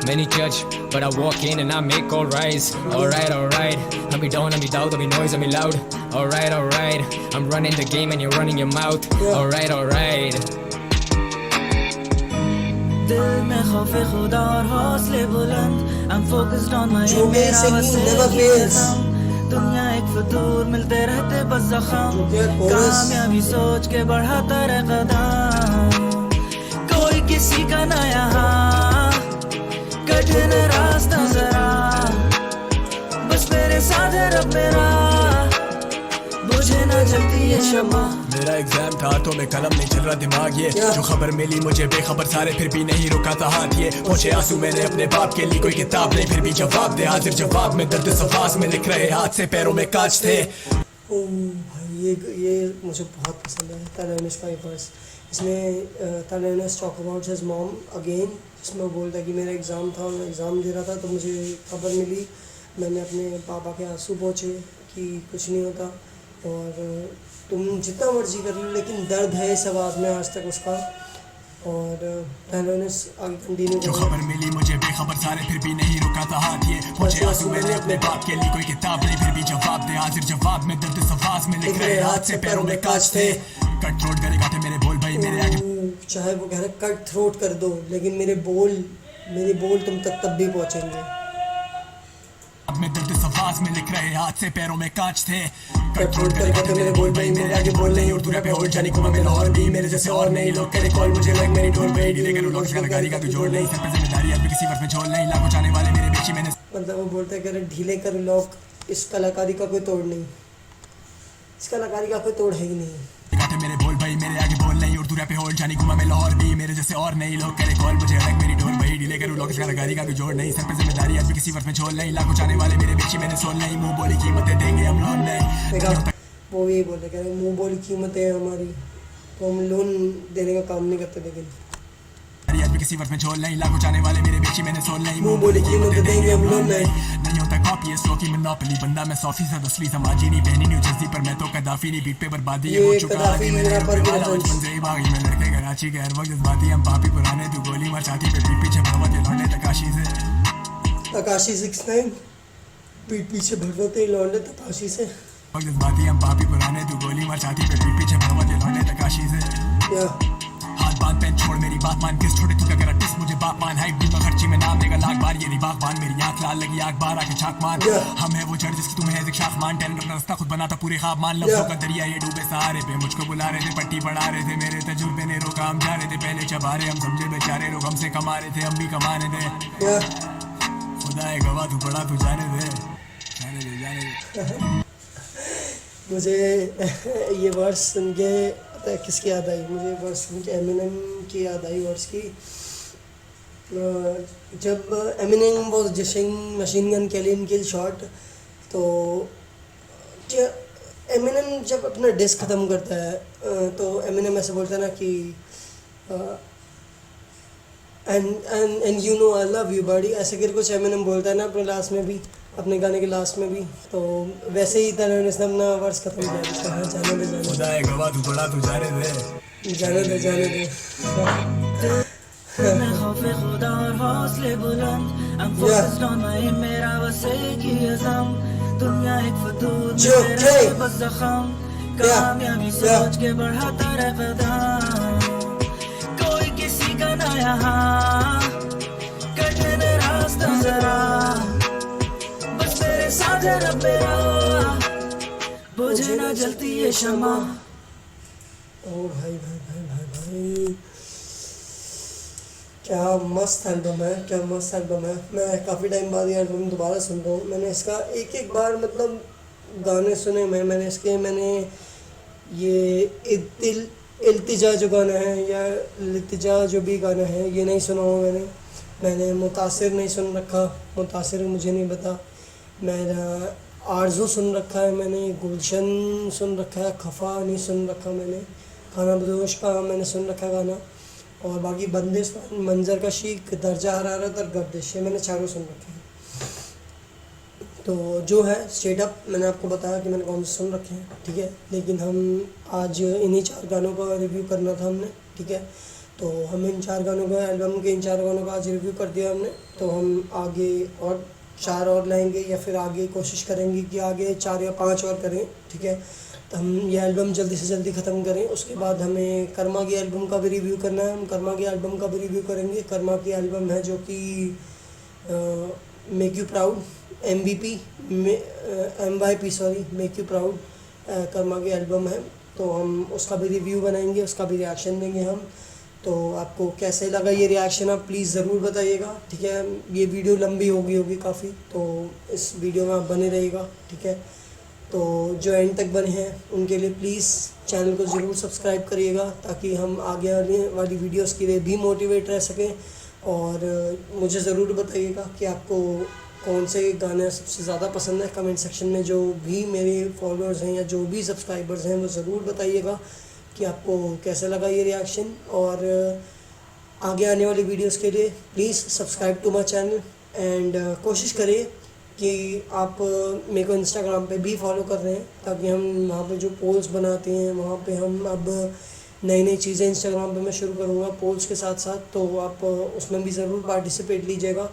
Many judge but I walk in and I make all rise, alright alright। I'm be down, I'm be loud, I'm be noise, I'm be loud, alright alright। I'm running the game and you're running your mouth, alright alright। दिल में खौफे खुदा और हौसले बुलंद I'm focused on my जो मेरी मेरा singing वसीले never की fails. कसम दुनिया एक फतूर मिलते रहते बस जख्म जो कि chorus. कामयाबी सोच के बढ़ाता रहे कदम कोई किसी का ना यहाँ कठिन रास्ता जरा बस मेरे साथ है रब मेरा बुझे ना जलती ये शमा मेरा एग्जाम था तो मैं कलम नहीं चल रहा दिमाग ये जो खबर मिली मुझे बेखबर सारे फिर भी नहीं रुका था हाथ ये पहुंचे आंसू मैंने अपने बाप के लिए कोई किताब नहीं फिर भी जवाब दे हाजिर जवाब में दर्द सफास में लिख रहे हाथ से पैरों में कांच थे। ओ भाई ये मुझे बहुत पसंद है तलेनस का वर्स। इसमें तलेनस talk about his mom again, जिसमें वो बोलता है कि मेरा एग्ज़ाम था, मैं एग्ज़ाम दे रहा था तो मुझे खबर मिली, मैंने अपने पापा के आंसू पोंछे कि कुछ नहीं होता और तुम जितना मर्जी कर लो लेकिन दर्द है इस आवाज़ में आज तक उसका। और तलेनस आगे कंटिन्यू जो खबर मिली मुझे बेखबर सारे फिर भी नहीं रुका था हाथ ये पहुंचे आंसू मैंने अपने बाप के लिए कोई किताब नहीं फिर भी जवाब दे हाजिर जवाब में दर्द सफास में लिख रहे हाथ से पैरों में कांच थे। कट थ्रोट करेगा थे मेरे बोल भाई मेरे आगे चाहे वो कह रहे कट थ्रोट कर दो लेकिन मेरे बोल तुम तक तब भी पहुंचेंगे। में दर्द सफास में लिख रहे हाथ से पैरों में कांच थे। कट थ्रोट करेगा थे मेरे बोल भाई मेरे आगे बोल नहीं उर्दू पे होल्ड जाने को मैं लाहौर भी मेरे जैसे और नहीं लोग करे कॉल मुझे लग मेरी ढोल पे डीले करूं लोग गाड़ी का तू जोड़ नहीं सर पे जिम्मेदारी अब किसी वर्ष में झोल नहीं लाखों जाने वाले मेरे बेची मैंने मतलब वो बोलता है कि ढीले कर लॉक, इस कलाकारी का कोई तोड़ नहीं, इस कलाकारी का कोई तोड़ है ही नहीं। मेरे बोल भाई मेरे आगे बोल नहीं उर्दू पे होल्ड जाने को मैं लाहौर भी मेरे जैसे और नहीं लोग करे कॉल मुझे लग मेरी ढोल भाई डीले करूं लोग गाड़ी का तू जोड़ नहीं सर पे जिम्मेदारी अब किसी वर्ष में झोल नहीं लाखों जाने वाले मेरे बेची मैंने सोल नहीं मुंह बोली कीमतें देंगे हम लोन नहीं। वो यही बोल रहे कह रहे मुँह बोली कीमतें हैं हमारी तो हम लोन देने का काम नहीं करते लेकिन किसी वर्ष में झोल नहीं लाखों जाने वाले मेरे बेची मैंने सोल नहीं मुंह बोली कीमतें देंगे हम लोन नहीं होता कॉपी है सो की मोनोपोली बंदा मैं 100% असली समाजी नहीं बहनी न्यू जर्सी पर मैं तो कदाफी नहीं बीट पे बर्बादी हो चुका आगे मैं में लड़के कराची के हर वक्त जज्बाती हम पापी पुराने तू गोली मार छाती पे पीठ पीछे भरवते लौंडे तकाशी 69 पीठ पीछे भरवते लौंडे तकाशी से जज्बाती हम पापी पुराने तू गोली मार छाती पे पीठ पीछे भरवते लौंडे तकाशी से हाथ बांध पेन छोड़ मेरी बात मान किस छोटे तू का करा टिस मुझे बाप मान हाइप दूंगा खर्ची में नाम देगा लाख बार ये नहीं बागबान मेरी आंख लाल लगी आग बार आके छाक मान हम है वो जड़ जिसकी तुम्हें है शाख मान टैलेंट अपना रास्ता खुद बनाता पूरे ख्वाब मान लफ्जों का दरिया ये डूबे सहारे पे मुझको बुला रहे थे पट्टी बढ़ा रहे थे मेरे तजुर्बे ने रोका हम जा रहे थे पहले चबारे हम समझे बेचारे लोग हमसे कमा रहे थे हम भी कमा रहे थे खुदा है गवाह तू बड़ा तू जाने दे। मुझे ये वर्स सुन के पता है किसकी याद आई, मुझे वर्स सुन के एमिनेम की याद आई वर्स की। जब Eminem was dishing machine gun kill in kill shot तो एमिनेम जब अपना डिस्क ख़त्म करता है तो एमिनेम ऐसे बोलता है ना कि and you know I love you body, ऐसे कर कुछ एमिनेम बोलता है ना अपने लास्ट में भी, अपने गाने के लास्ट में भी। तो वैसे ही तरह ने अपना वर्स खत्म किया, जाने दे खुदा है गवाह तू बड़ा तू जाने दे। मैं खौफे खुदा और हौसले बुलंद I'm focused on my मेरा बस एक ही अज़म दुनिया एक फतूर में रहते बस जख्म कामयाबी सोच के बढ़ाता रहे कदम कोई किसी का ना यहाँ कठिन रास्ता जरा बस मेरे साथ है रब मेरा बुझे ना जलती ये शमा। ओ भाई क्या मस्त एल्बम है, क्या मस्त एल्बम है। मैं काफ़ी टाइम बाद ये एल्बम दोबारा सुन रहा हूँ। मैंने इसका एक बार मतलब गाने सुने मैंने ये इल्तिजा जो गाना है या इल्तिजा जो भी गाना है ये नहीं सुना हुआ मैंने मुतासिर नहीं सुन रखा, मुतासिर मुझे नहीं पता। मैंने आरज़ू सुन रखा है, मैंने गुलशन सुन रखा है, खफा नहीं सुन रखा मैंने, खाना बदोश का मैंने सुन रखा गाना, और बाकी बंदिश, मंजर का शीक, दर्जा हरारत और गर्दिश, ये मैंने चारों सुन रखे हैं। तो जो है स्ट्रेट अप मैंने आपको बताया कि मैंने कौन से सुन रखे हैं, ठीक है। लेकिन हम आज इन्हीं 4 गानों का रिव्यू करना था हमने, ठीक है। तो हम इन 4 गानों का, एल्बम के इन 4 गानों का आज रिव्यू कर दिया हमने। तो हम आगे और 4 और लाएंगे या फिर आगे कोशिश करेंगे कि आगे 4 या 5 और करें, ठीक है। हम ये एल्बम जल्दी से जल्दी ख़त्म करें। उसके बाद हमें कर्मा की एल्बम का भी रिव्यू करना है, हम कर्मा की एल्बम का भी रिव्यू करेंगे। कर्मा की एल्बम है जो कि make you proud MVP MYP sorry make you proud Karma की एल्बम है। तो हम उसका भी रिव्यू बनाएंगे, उसका भी रिएक्शन देंगे हम। तो आपको कैसे लगा ये रिएक्शन आप प्लीज़ ज़रूर बताइएगा, ठीक है। ये वीडियो लंबी होगी काफ़ी, तो इस वीडियो में आप बने रहिएगा, ठीक है। तो जो एंड तक बने हैं उनके लिए प्लीज़ चैनल को ज़रूर सब्सक्राइब करिएगा, ताकि हम आगे आने वाली वीडियोस के लिए भी मोटिवेट रह सकें। और मुझे ज़रूर बताइएगा कि आपको कौन से गाने सबसे ज़्यादा पसंद है। कमेंट सेक्शन में जो भी मेरे फॉलोअर्स हैं या जो भी सब्सक्राइबर्स हैं वो ज़रूर बताइएगा कि आपको कैसा लगा ये रिएक्शन। और आगे आने वाली वीडियोस के लिए please subscribe to my channel and कोशिश करिए कि आप मेरे को इंस्टाग्राम पे भी फॉलो कर रहे हैं, ताकि हम वहाँ पे जो पोल्स बनाते हैं वहाँ पे हम अब नई चीज़ें इंस्टाग्राम पे मैं शुरू करूँगा पोल्स के साथ साथ, तो आप उसमें भी ज़रूर पार्टिसिपेट लीजिएगा।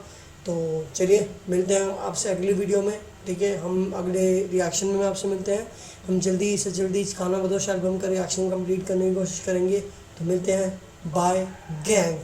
तो चलिए मिलते हैं आपसे अगली वीडियो में, ठीक है। हम अगले रिएक्शन में आपसे मिलते हैं। हम जल्दी से जल्दी खाना बदोश एल्बम का रिएक्शन कंप्लीट करने की कोशिश करेंगे। तो मिलते हैं, बाय गैंग।